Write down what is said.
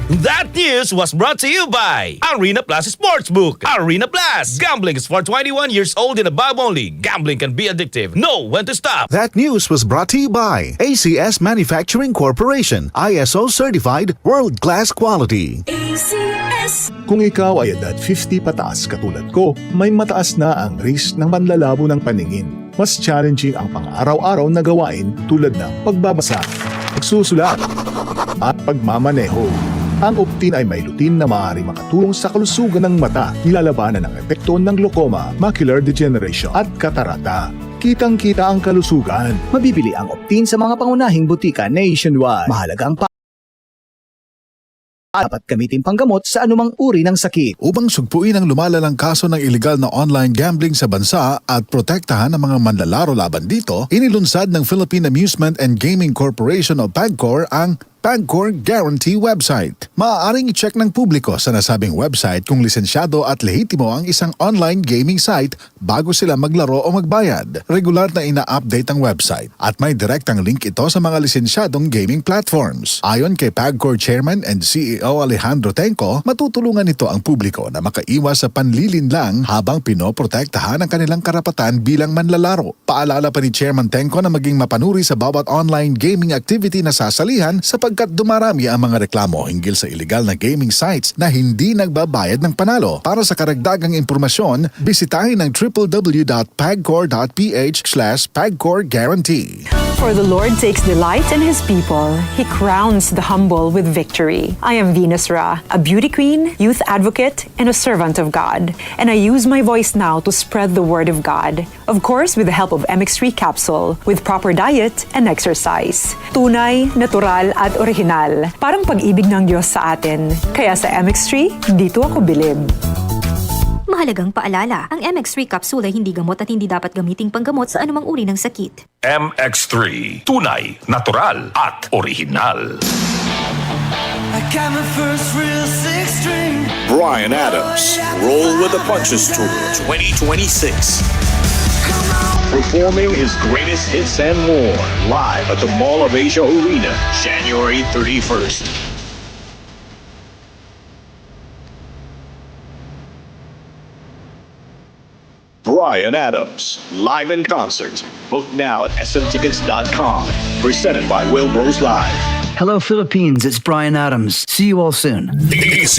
That news was brought to you by Arena Plus Sportsbook. Arena Plus. Gambling is for 21 years old and above only. Gambling can be addictive. Know when to stop. That news was brought to you by ACS Manufacturing Corporation, ISO certified world-class quality. ACS. Kung ikaw ay edad 50 pataas katulad ko, may mataas na ang risk ng panlalabo ng paningin. Mas challenging ang pang-araw-araw na gawain tulad ng pagbabasa, pagsusulat, at pagmamaneho. Ang Optin ay may lutin na maaaring makatulong sa kalusugan ng mata, nilalabanan ang epekto ng glaucoma, macular degeneration at katarata. Kitang-kita ang kalusugan. Mabibili ang Optin sa mga pangunahing butika nationwide. Mahalaga ang dapat gamitin panggamot sa anumang uri ng sakit. Upang sugpuin ang lumalalang kaso ng illegal na online gambling sa bansa at protektahan ang mga manlalaro laban dito, inilunsad ng Philippine Amusement and Gaming Corporation o PAGCOR ang PAGCOR Guarantee website. Maaaring i-check ng publiko sa nasabing website kung lisensyado at lehitimo ang isang online gaming site bago sila maglaro o magbayad. Regular na ina-update ang website at may direktang link ito sa mga lisensyadong gaming platforms. Ayon kay PAGCOR Chairman and CEO Alejandro Tenco, matutulungan nito ang publiko na makaiwas sa panlilinlang habang pinoprotektahan ang kanilang karapatan bilang manlalaro. Paalala pa ni Chairman Tenco na maging mapanuri sa bawat online gaming activity na sasalihan sapagkat dumarami ang mga reklamo hinggil sa illegal na gaming sites na hindi nagbabayad ng panalo. Para sa karagdagang impormasyon, bisitahin ang www.pagcor.ph/pagcorguarantee. For the Lord takes delight in His people. He crowns the humble with victory. I am Venus Ra, a beauty queen, youth advocate, and a servant of God. And I use my voice now to spread the word of God. Of course, with the help of MX3 capsule, with proper diet and exercise. Tunay, natural, at original. Parang pag-ibig ng Diyos sa atin. Kaya sa MX3, dito ako bilib. Mahalagang paalala, ang MX3 capsule ay hindi gamot at hindi dapat gamiting panggamot sa anumang uri ng sakit. MX3. Tunay, natural, at original. I got my first real six string. Bryan Adams, Roll with the Punches Tour 2026. Performing his greatest hits and more, live at the Mall of Asia Arena, January 31st. Bryan Adams, live in concert. Book now at smtickets.com. Presented by Wilbur's Live. Hello Philippines, it's Bryan Adams. See you all soon. ACS.